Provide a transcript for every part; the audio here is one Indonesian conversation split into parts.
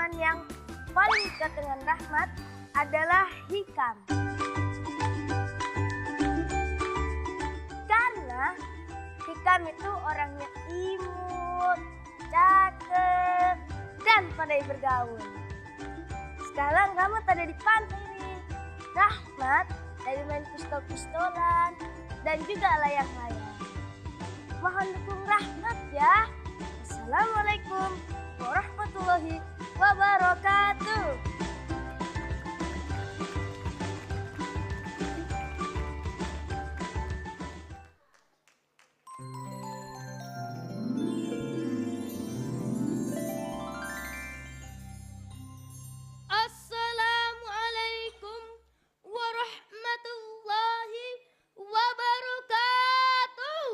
teman yang paling dekat dengan Rahmat adalah Hikam. Karena Hikam itu orangnya imut, cakep, dan pandai bergaul. Sekarang Rahmat ada di pantai nih. Rahmat dari main pistol-pistolan dan juga layang-layang. Mohon dukung Rahmat ya. Assalamualaikum warahmatullahi wabarakatuh. Assalamualaikum warahmatullahi wabarakatuh.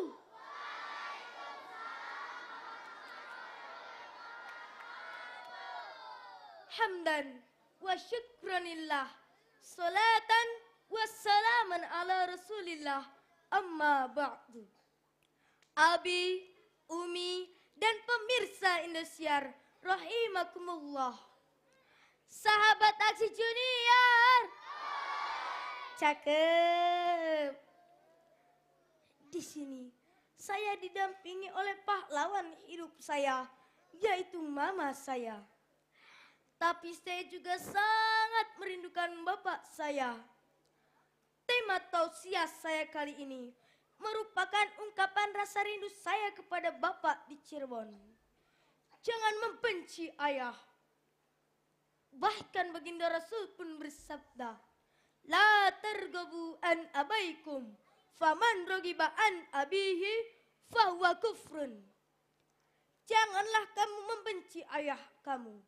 Hamdan wa syukranillah, salatan wa salaman ala rasulillah, amma ba'du. Abi, Umi, dan pemirsa Indosiar, rahimakumullah. Sahabat Aksi Junior. Cakep. Di sini saya didampingi oleh pahlawan hidup saya, yaitu mama saya. Tapi saya juga sangat merindukan bapak saya. Tema tausiah saya kali ini merupakan ungkapan rasa rindu saya kepada bapak di Cirebon. Jangan membenci ayah. Bahkan baginda Rasul pun bersabda, la targabu an abaikum, faman rogiba an abihi, fahuwa kufrun. Janganlah kamu membenci ayah kamu.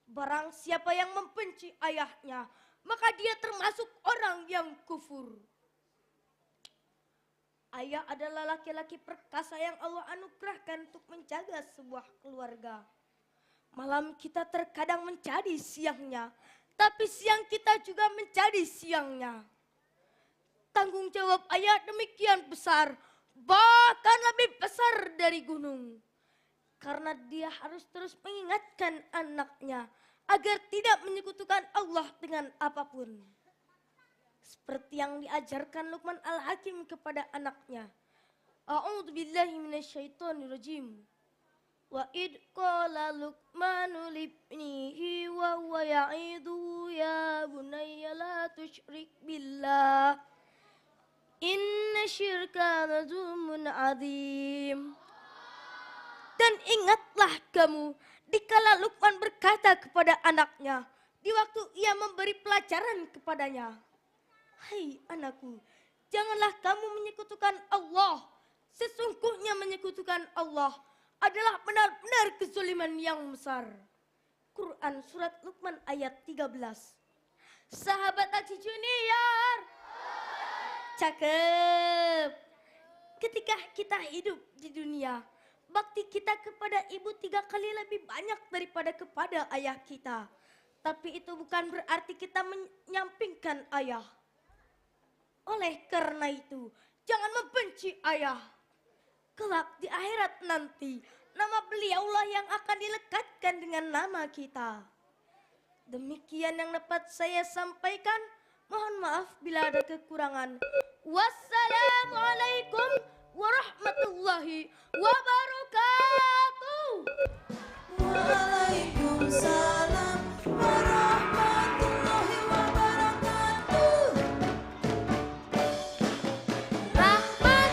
Barang siapa yang membenci ayahnya, maka dia termasuk orang yang kufur. Ayah adalah laki-laki perkasa yang Allah anugerahkan untuk menjaga sebuah keluarga. Malam kita terkadang menjadi siangnya, tapi siang kita juga menjadi siangnya. Tanggung jawab ayah demikian besar, bahkan lebih besar dari gunung. Karena dia harus terus mengingatkan anaknya agar tidak menyekutukan Allah dengan apapun. Seperti yang diajarkan Luqman Al-Hakim kepada anaknya. A'udzubillahi minasyaitonirrajim. Wa id qala Luqmanu libnihi wa huwa ya'iduhu ya bunayya la tusyrik billah. Inna syirka la zulmun adzim. Dan ingatlah kamu dikala Luqman berkata kepada anaknya di waktu ia memberi pelajaran kepadanya. Hai anakku, janganlah kamu menyekutukan Allah. Sesungguhnya menyekutukan Allah adalah benar-benar kezaliman yang besar. Quran surat Luqman ayat 13. Sahabat Aksi Junior. Cakep. Ketika kita hidup di dunia, bakti kita kepada ibu 3 kali lebih banyak daripada kepada ayah kita. Tapi itu bukan berarti kita menyampingkan ayah. Oleh karena itu, jangan membenci ayah. Kelak di akhirat nanti, nama beliaulah yang akan dilekatkan dengan nama kita. Demikian yang dapat saya sampaikan. Mohon maaf bila ada kekurangan. Wassalamualaikum warahmatullahi wabarakatuh. Waalaikumsalam warahmatullahi wabarakatuh. Rahmat.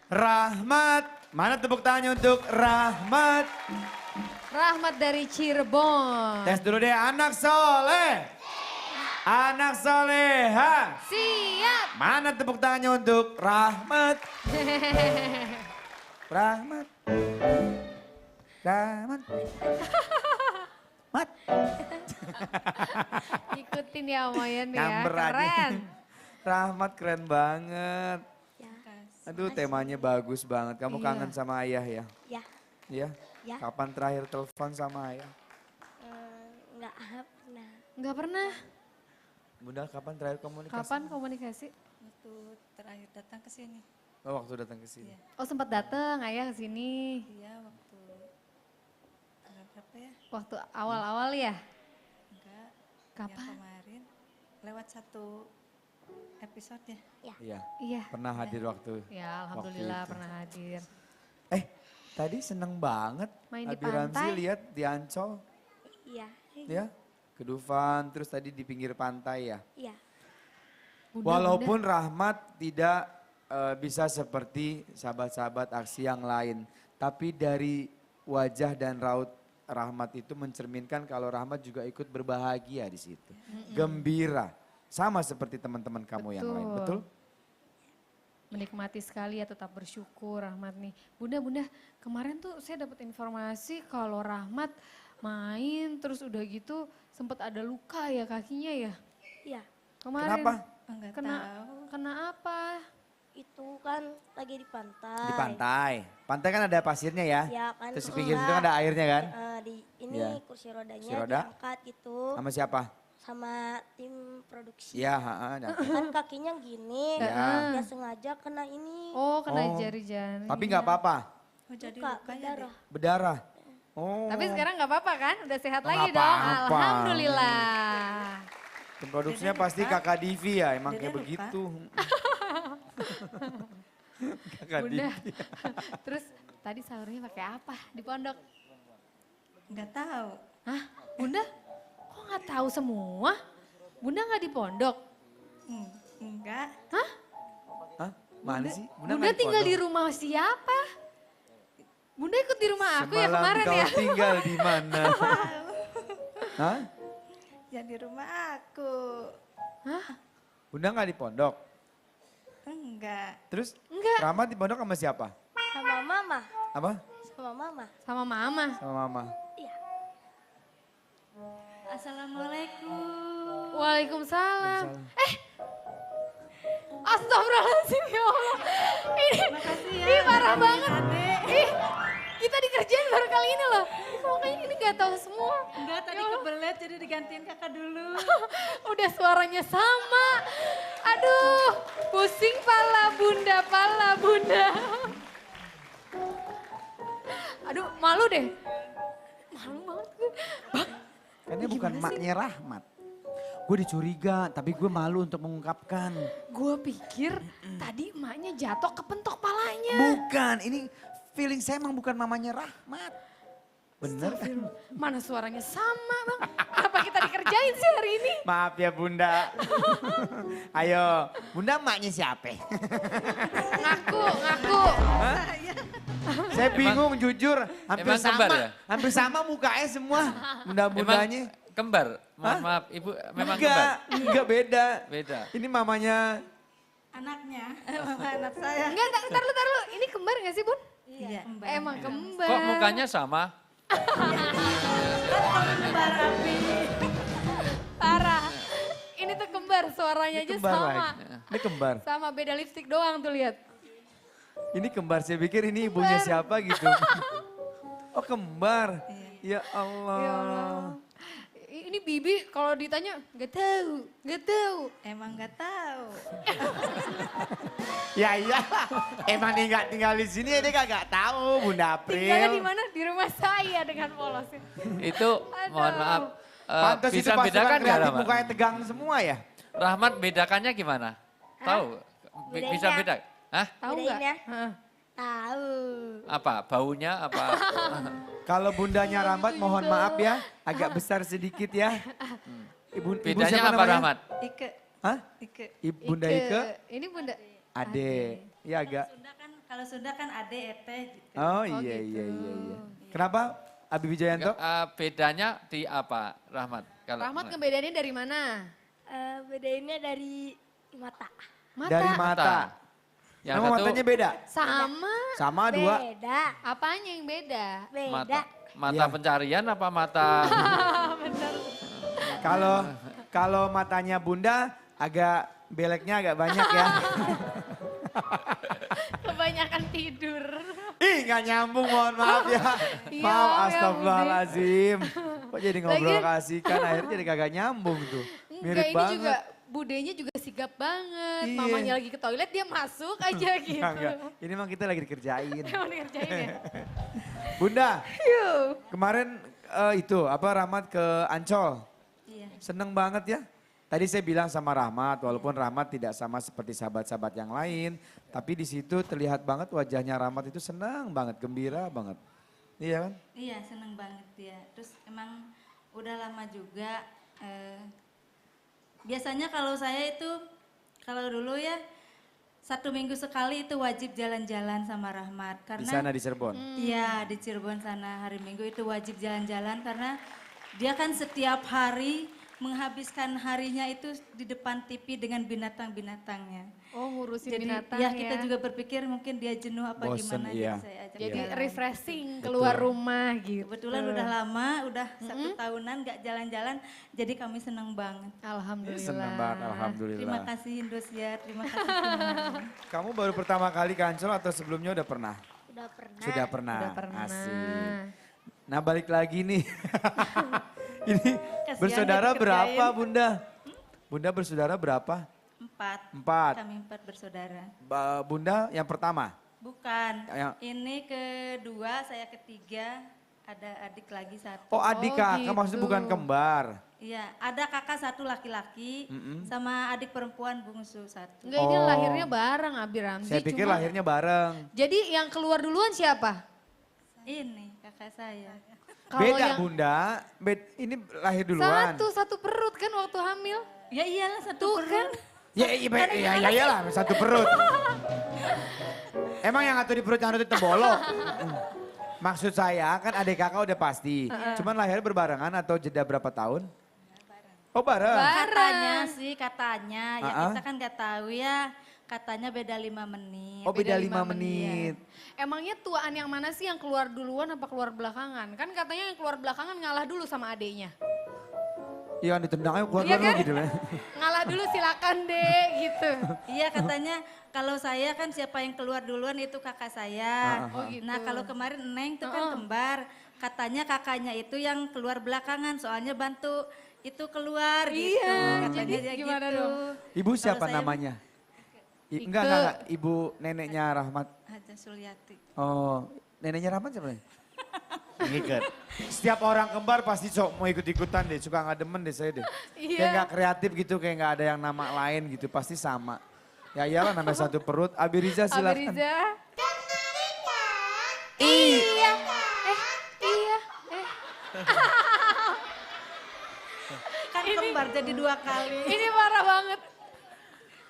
Rahmat. Mana tepuk tangannya untuk Rahmat? Rahmat dari Cirebon. Tes dulu deh, anak soleh. Anak soleha. Siap. Mana tepuk tangannya untuk Rahmat? Rahmat. Rahmat. Mat. Ikutin ya Moyen ya, Nyamber aja. keren. Rahmat keren banget. Aduh temanya bagus banget. Kamu Iya. kangen sama ayah ya? Ya, Iya? Ya. Kapan terakhir telepon sama ayah? enggak pernah. Enggak pernah. Bunda kapan terakhir komunikasi? Kapan komunikasi? Waktu terakhir datang ke sini. Oh waktu datang ke sini. Iya. Oh sempat datang ayah ke sini. Iya waktu tanggal berapa apa ya? Waktu awal-awal ya? Enggak. Kapan? Yang kemarin lewat satu episode ya. Iya, Iya. pernah hadir waktu. Ya alhamdulillah itu. pernah hadir. Tadi seneng banget Main di Abi Ramzi pantai. lihat di Ancol. Iya. Ya, ke Dufan, terus tadi di pinggir pantai ya. Iya. Bunda, Walaupun Rahmat tidak bisa seperti sahabat-sahabat aksi yang lain. Tapi dari wajah dan raut Rahmat itu mencerminkan kalau Rahmat juga ikut berbahagia di situ. Gembira. Sama seperti teman-teman kamu yang lain, Betul. betul? menikmati sekali ya, tetap bersyukur Rahmat nih. Bunda, kemarin tuh saya dapat informasi kalau Rahmat main terus udah gitu sempat ada luka ya kakinya ya. Iya. Kemarin. Kenapa? Enggak Kena, tahu. kena apa? Itu kan lagi di pantai. Di pantai. Pantai kan ada pasirnya ya. Ya kan. Terus di pinggir situ kan ada airnya kan. Di ini Iya. kursi rodanya Kursi roda. diangkat gitu Sama siapa? sama tim produksi. Iya, ada. Kan kakinya gini, Ya. dia sengaja kena ini. Oh kena Oh. jari-jari. Tapi nggak apa-apa, Oh jadi Luka, lukanya berdarah. berdarah. Oh. Tapi sekarang nggak apa-apa kan? Udah sehat Oh, lagi nggak dong. apa-apa. Alhamdulillah. Tim produksinya Dede pasti luka. Kakak Divi ya, emang Dede kayak luka. begitu. Kakak Bunda. Divi. Terus tadi sahurnya pakai apa di pondok? enggak tahu. Hah? Bunda? Kok nggak tahu semua? Bunda nggak di pondok? Enggak. Hah? Mana sih? Bunda nggak tinggal di pondok? rumah siapa? Bunda ikut di rumah aku ya Semalam kemarin kau ya? tinggal di mana? Hah? Ya di rumah aku. Bunda nggak di pondok? Enggak. Terus Enggak. Rahmat di pondok sama siapa? Sama mama, Apa? sama mama. Sama mama. Sama mama. Assalamualaikum. Waalaikumsalam. Astagfirullahaladzim ya Allah. Ini parah banget. Ih, kita dikerjain baru kali ini loh. Makanya ini gak tahu semua. Enggak, tadi kebelet jadi digantiin kakak dulu. Udah suaranya sama. Aduh, pusing pala bunda, pala bunda. Aduh, malu deh. Malu banget gue. Bang, Kan dia bukan maknya Rahmat. Gue dicuriga, tapi gue malu untuk mengungkapkan. gue pikir tadi emaknya jatuh kepentok palanya. Bukan, ini feeling saya emang bukan mamanya Rahmat. Bener kan? Mana suaranya sama bang. Apa kita dikerjain sih hari ini? Maaf ya Bunda. Ayo, Bunda emaknya siapa? Ngaku. Saya bingung jujur, hampir emang sama. kembar ya? Hampir sama mukanya semua. Bunda-bundanya. Emang kembar? Hah? Maaf, ibu memang kembar? Enggak beda. Beda. Ini mamanya, Anaknya, mama anak saya. Enggak, ntar lu. Ini kembar gak sih bun? Iya. Emang kembar. Kok mukanya sama? Kembar api. Parah. Ini tuh kembar, suaranya ini aja kembar sama. lagi. Ini kembar. Sama beda lipstick doang tuh lihat. Ini kembar, saya pikir ini ibunya siapa gitu. Oh kembar. Ya Allah. Ya Allah. Ini Bibi kalau ditanya gak tahu. Emang nggak tahu. Ya iya, emang dia nggak tinggal di sini, dia kagak tahu Bunda Tinggalnya di April. mana? Di rumah saya dengan polosnya. Itu mohon maaf. Pantas itu Bisa pasukan bedakan nggak kreatif Rahmat? mukanya tegang semua ya? Rahmat bedakannya gimana? Tahu? Bisa Bedanya? beda? Hah? Tahu Bedain nggak? ya. Heeh. Tahu. Apa? Baunya apa? Kalau bundanya Rahmat mohon maaf ya, agak besar sedikit ya. Ibu Bedanya siapa apa namanya? Rahmat? Ike. Hah? Ike. Bunda Ike? Ini bunda. Ade. Ya agak. Sunda kan, kalau Sunda kan ade ete gitu. Oh gitu. iya. Kenapa Abi Wijayanto? Bedanya di apa Rahmat? Kalau Rahmat kebedaannya dari mana? Bedainnya dari mata. Mata. Dari mata. Yang Emang satu matanya beda? Sama. Sama dua? Beda. Apanya yang beda? Beda. mata Iya. pencarian apa mata? Kalau matanya Bunda agak beleknya agak banyak ya. Kebanyakan tidur. Ih nggak nyambung mohon maaf ya. Iya, Maaf ya, astagfirullahaladzim. Kok jadi ngobrol Lagian- kasihkan akhirnya jadi kagak nyambung tuh. Enggak, Mirip ini banget. juga budenya juga sigap banget. Iya. Mamanya lagi ke toilet dia masuk aja gitu. Enggak. Ini memang kita lagi dikerjain. Emang dikerjain ya? Bunda, Yuk. kemarin itu apa Rahmat ke Ancol. Iya. Seneng banget ya. Tadi saya bilang sama Rahmat, walaupun Rahmat tidak sama seperti sahabat-sahabat yang lain, tapi di situ terlihat banget wajahnya Rahmat itu senang banget, gembira banget. Iya kan? Iya, seneng banget dia. Terus emang udah lama juga. Biasanya kalau saya itu, kalau dulu ya 1 minggu sekali itu wajib jalan-jalan sama Rahmat. Di Karena sana di Cirebon. iya di Cirebon sana hari Minggu itu wajib jalan-jalan karena dia kan setiap hari menghabiskan harinya itu di depan TV dengan binatang-binatangnya. Oh ngurusin Jadi binatang ya kita juga berpikir mungkin dia jenuh apa Bosen, gimana iya. jadi saya ajak Jadi jalan. refreshing keluar rumah gitu. Kebetulan udah lama, udah 1 tahunan gak jalan-jalan, jadi kami senang banget. Alhamdulillah. Senang banget, Terima alhamdulillah. kasih Indosiar, terima kasih semuanya. Kamu baru pertama kali ke Ancol atau sebelumnya udah pernah? Udah pernah. Sudah pernah. Udah pernah. Asik. Nah balik lagi nih. Ini Kasihan bersaudara dikerjain. berapa Bunda? Bunda bersaudara berapa? 4. 4. Kami 4 bersaudara. Bunda yang pertama? Bukan, Yang- ini kedua, saya ketiga, ada adik lagi 1. Oh adik Oh, kakak, maksudnya gitu. bukan kembar. Iya, ada kakak 1 laki-laki, sama adik perempuan bungsu 1. Enggak ini Oh. lahirnya bareng Abi Ramzi. Saya pikir cuma- lahirnya bareng. Jadi yang keluar duluan siapa? Ini kakak saya. Kalau Beda yang Bunda, ini lahir duluan. satu perut kan waktu hamil. Ya iyalah 1 Tuh perut. kan. Ya iyalah satu perut. Emang yang ngatur di perut yang itu tembolok. Maksud saya kan adik kakak udah pasti. Cuman lahir berbarengan atau jeda berapa tahun? Oh bareng. Katanya sih, katanya. Ya Ah-ah. kita kan nggak tahu ya. Katanya beda 5 menit. Oh beda 5 5 menit. Emangnya tuaan yang mana sih yang keluar duluan apa keluar belakangan? Kan katanya yang keluar belakangan ngalah dulu sama adeknya. Iya ditendang aja keluar Iya dulu kan? gitu lah. Ngalah dulu silakan deh gitu. Iya katanya kalau saya kan siapa yang keluar duluan itu kakak saya. Oh gitu. Nah kalau kemarin Neng itu kan kembar. Katanya kakaknya itu yang keluar belakangan soalnya bantu itu keluar gitu. Iya, Katanya jadi dia gimana gitu. dong? Ibu Kalau siapa saya- namanya? Ike. Enggak, ibu neneknya Rahmat. Haja Suliati. Oh, neneknya Rahmat siapa nih? Ngikut. Setiap orang kembar pasti sok mau ikut-ikutan deh, suka nggak demen deh saya deh. Iya. Kayak nggak kreatif gitu, kayak nggak ada yang nama lain gitu, pasti sama. Ya iyalah namanya satu perut. Abi Riza Abi silakan. Riza. Ih, Iya. Iya. Kan kembar jadi 2 kali. Ini parah banget.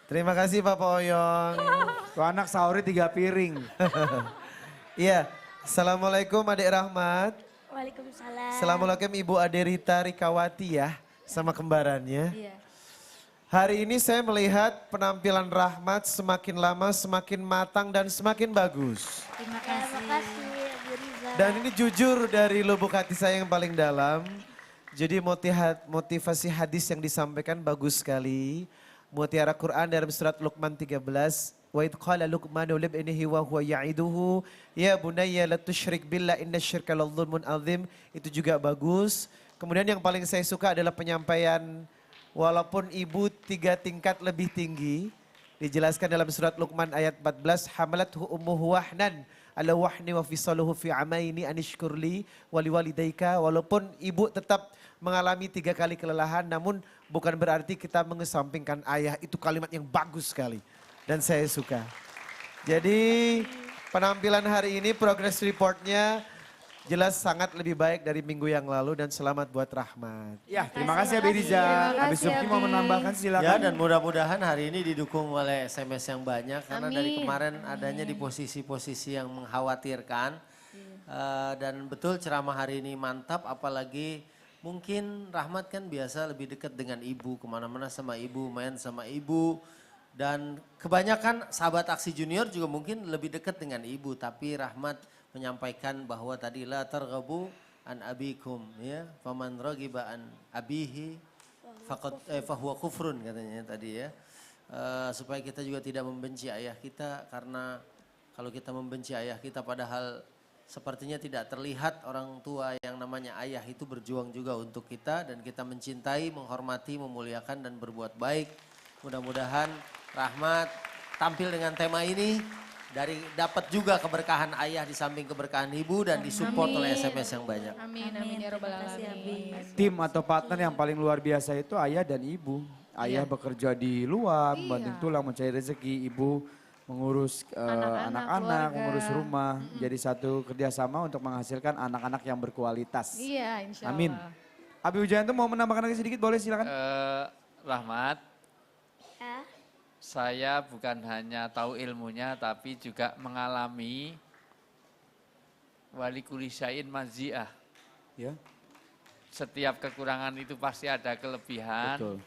Terima kasih Papa Oyong. tuh anak sahurnya 3 piring. Iya, Assalamualaikum Adik Rahmat. Waalaikumsalam. Assalamualaikum Ibu Aderita Rikawati ya, sama kembarannya. Iya. Hari ini saya melihat penampilan Rahmat semakin lama semakin matang dan semakin bagus. Terima Ya, kasih. makasih Bu Riza. Dan ini jujur dari lubuk hati saya yang paling dalam. Jadi motivasi hadis yang disampaikan bagus sekali. Mutiara Quran dalam surat Luqman 13. Wa idh qala Luqmanu libnihi wa huwa ya'iduhu ya bunayya la tusyrik billah inna syirka la dzulmun adzim. Itu juga bagus. Kemudian yang paling saya suka adalah penyampaian walaupun ibu 3 tingkat lebih tinggi. Dijelaskan dalam surat Luqman ayat 14. Hamalathu ummuhu wahnan ala wahni wa fisaluhu fi amaini anishkurli wali walidayka. Walaupun ibu tetap mengalami 3 kali kelelahan namun bukan berarti kita mengesampingkan ayah. Itu kalimat yang bagus sekali dan saya suka. Jadi penampilan hari ini progress reportnya jelas sangat lebih baik dari minggu yang lalu dan selamat buat Rahmat. Ya terima kasih Abi Riza. Abi kasih, Subki mau Abi. menambahkan Ya silakan. dan mudah-mudahan hari ini didukung oleh SMS yang banyak karena dari Amin. kemarin adanya di posisi-posisi yang mengkhawatirkan. Dan betul ceramah hari ini mantap apalagi mungkin Rahmat kan biasa lebih dekat dengan ibu, kemana-mana sama ibu, main sama ibu. Dan kebanyakan sahabat aksi junior juga mungkin lebih dekat dengan ibu tapi Rahmat menyampaikan bahwa tadi la targhabu an abikum ya faman raghiba an abihi faqad fahuwa kufrun katanya tadi ya. Supaya kita juga tidak membenci ayah kita karena kalau kita membenci ayah kita padahal sepertinya tidak terlihat orang tua yang namanya ayah itu berjuang juga untuk kita dan kita mencintai, menghormati, memuliakan dan berbuat baik. Mudah-mudahan Rahmat tampil dengan tema ini dapat juga keberkahan ayah di samping keberkahan ibu dan disupport oleh SMS yang banyak. Amin, amin ya robbal Terima kasih, alamin. Abi. Tim atau partner yang paling luar biasa itu ayah dan ibu. Ayah bekerja di luar, membanting tulang, mencari rezeki. Ibu mengurus anak-anak, keluarga. mengurus rumah. Jadi satu kerjasama untuk menghasilkan anak-anak yang berkualitas. Iya, insya Allah. Amin. Abi Wijayanto mau menambahkan lagi sedikit, boleh silakan. Rahmat, Ya. saya bukan hanya tahu ilmunya tapi juga mengalami wali kulisain maziah. Ya, Setiap kekurangan itu pasti ada kelebihan. betul.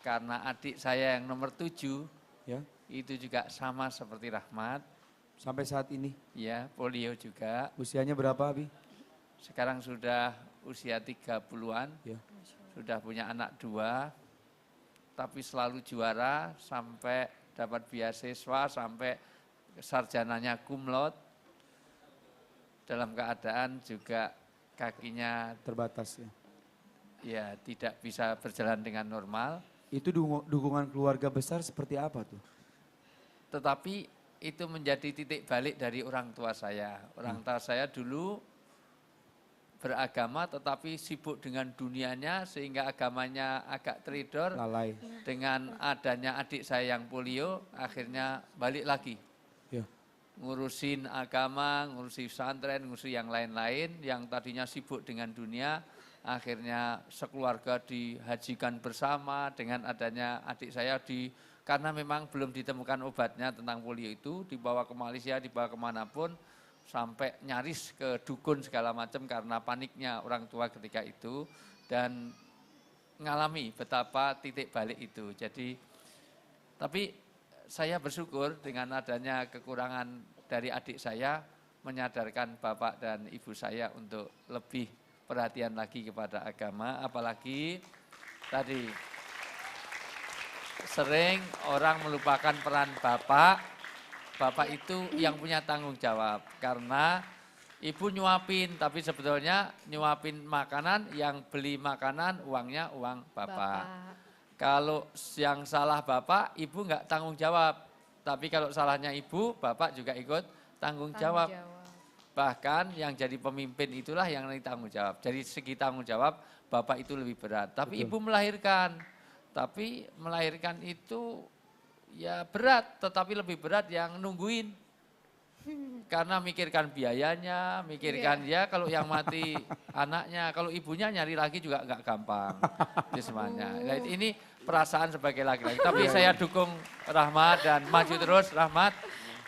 Karena adik saya yang nomor 7 Ya, itu juga sama seperti Rahmat. sampai saat ini Ya, polio juga. usianya berapa, Abi? Sekarang sudah usia 30-an. Ya. Sudah punya anak 2. Tapi selalu juara sampai dapat beasiswa, sampai sarjananya cum laude. Dalam keadaan juga kakinya Terbatas ya. ya tidak bisa berjalan dengan normal. Itu dukungan keluarga besar seperti apa tuh? Tetapi itu menjadi titik balik dari orang tua saya. Orang tua saya dulu beragama tetapi sibuk dengan dunianya sehingga agamanya agak teridor. Lalai. Dengan adanya adik saya yang polio akhirnya balik lagi. Ya. Ngurusin agama, ngurusin pesantren, ngurusin yang lain-lain yang tadinya sibuk dengan dunia. Akhirnya sekeluarga dihajikan bersama dengan adanya adik saya karena memang belum ditemukan obatnya tentang polio itu, dibawa ke Malaysia, dibawa kemanapun, sampai nyaris ke dukun segala macam karena paniknya orang tua ketika itu dan mengalami betapa titik balik itu. Jadi, tapi saya bersyukur dengan adanya kekurangan dari adik saya menyadarkan bapak dan ibu saya untuk lebih perhatian lagi kepada agama, apalagi tadi sering orang melupakan peran bapak. Bapak itu yang punya tanggung jawab karena ibu nyuapin, tapi sebetulnya nyuapin makanan, yang beli makanan uangnya uang bapak. Kalau yang salah bapak, ibu nggak tanggung jawab. Tapi kalau salahnya ibu, bapak juga ikut tanggung jawab. Bahkan yang jadi pemimpin itulah yang tanggung jawab. Jadi segi tanggung jawab, bapak itu lebih berat. Tapi ibu melahirkan. Tapi melahirkan itu ya berat, tetapi lebih berat yang nungguin. Karena mikirkan biayanya, mikirkan ya kalau yang mati anaknya, kalau ibunya nyari lagi juga nggak gampang. Itu semuanya. Nah, ini perasaan sebagai laki-laki. Tapi saya dukung Rahmat dan maju terus Rahmat.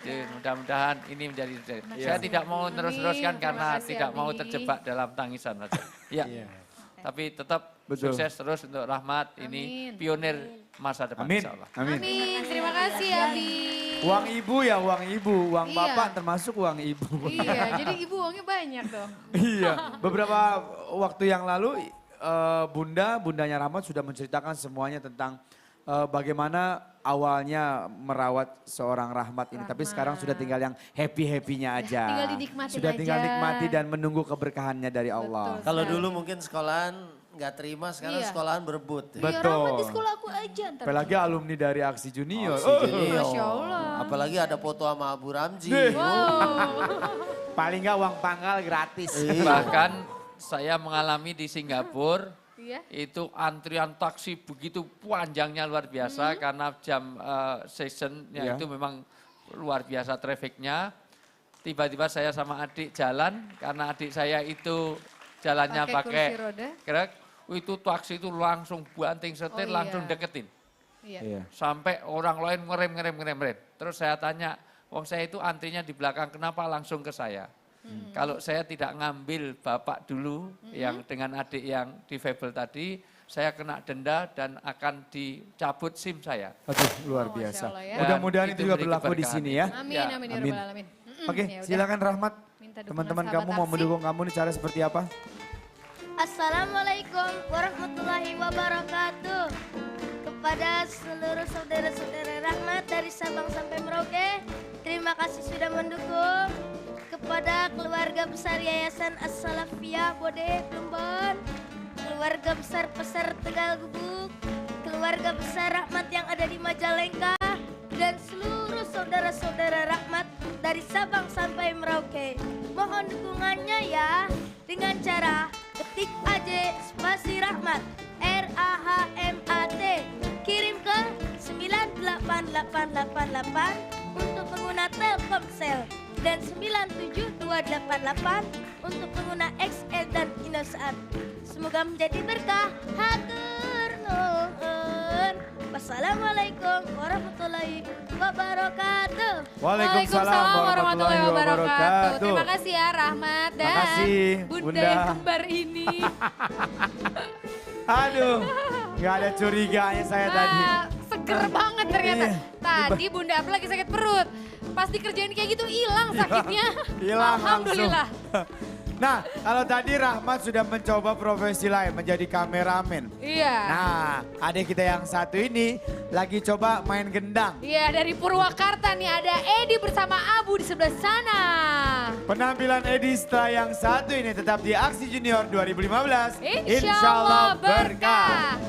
Mudah-mudahan ini menjadi. Saya tidak mau terus-teruskan karena kasih, tidak mau Abi. terjebak dalam tangisan saja. Ya. Tapi tetap sukses terus untuk Rahmat. Ini pionir masa depan Amin. insya Allah. Amin. Amin, terima kasih Abi. Uang ibu ya uang ibu, uang Iya. bapak termasuk uang ibu. Iya, jadi ibu uangnya banyak dong. Iya, beberapa waktu yang lalu bundanya Rahmat sudah menceritakan semuanya tentang bagaimana awalnya merawat seorang Rahmat ini. Tapi sekarang sudah tinggal yang happy-happynya aja. Tinggal dinikmatin Sudah tinggal aja. nikmati dan menunggu keberkahannya dari Allah. Betul. Kalau dulu mungkin sekolahan nggak terima, sekarang Iya. sekolahan berebut. Iya, Rahmat di Betul. sekolah aku aja ntar. Apalagi alumni dari Aksi Junior. Aksi Junior. Masya Allah. Apalagi ada foto sama Abu Ramji. Paling nggak uang pangkal gratis. Bahkan saya mengalami di Singapura, Iya. itu antrian taksi begitu panjangnya luar biasa karena jam seasonnya Iya. itu memang luar biasa trafficnya. Tiba-tiba saya sama adik jalan, karena adik saya itu jalannya pakai kursi roda. krek, itu taksi itu langsung banting setir, Oh, langsung iya. deketin. Iya. Iya. Sampai orang lain ngerem. Terus saya tanya, wong saya itu antrinya di belakang, kenapa langsung ke saya? Kalau saya tidak ngambil bapak dulu yang dengan adik yang difabel tadi, saya kena denda dan akan dicabut SIM saya. Aduh, luar Oh, Masya biasa. Allah ya. Mudah-mudahan Dan itu itu juga beri berlaku di keberkahan. sini ya. Amin, Ya, amin, ya amin. rabbal alamin. Oke, Ya udah. silakan Rahmat. Minta dukungan Teman-teman sahabat kamu mau Aksi. mendukung kamu nih cara seperti apa? Assalamualaikum warahmatullahi wabarakatuh. Kepada seluruh saudara-saudara Rahmat dari Sabang sampai Merauke, terima kasih sudah mendukung. Kepada keluarga besar Yayasan As-Salafiyah Bode Plumbon, keluarga besar Pesar Tegal Gubuk, keluarga besar Rahmat yang ada di Majalengka, dan seluruh saudara-saudara Rahmat dari Sabang sampai Merauke. Mohon dukungannya ya dengan cara ketik aja spasi Rahmat RAHMAT, kirim ke 98888 untuk pengguna Telkomsel dan 97288 untuk pengguna XL dan Indosat. Semoga menjadi berkah. Hatur nuhun. Wassalamualaikum warahmatullahi wabarakatuh. Waalaikumsalam warahmatullahi wabarakatuh. Terima kasih ya Rahmat dan Makasih, Bunda Bunda. yang kembar ini. Aduh, nggak ada curiganya saya tadi. Wah, seger banget ternyata. Iya. Tadi Bunda apalagi sakit perut. Pas dikerjain kayak gitu hilang sakitnya. Hilang Alhamdulillah. langsung. Nah, kalau tadi Rahmat sudah mencoba profesi lain menjadi kameramen. Iya. Nah, adik kita yang satu ini lagi coba main gendang. Iya, dari Purwakarta nih ada Edi bersama Abu di sebelah sana. Penampilan Edi setelah yang satu ini tetap di Aksi Junior 2015. Insya Allah berkah.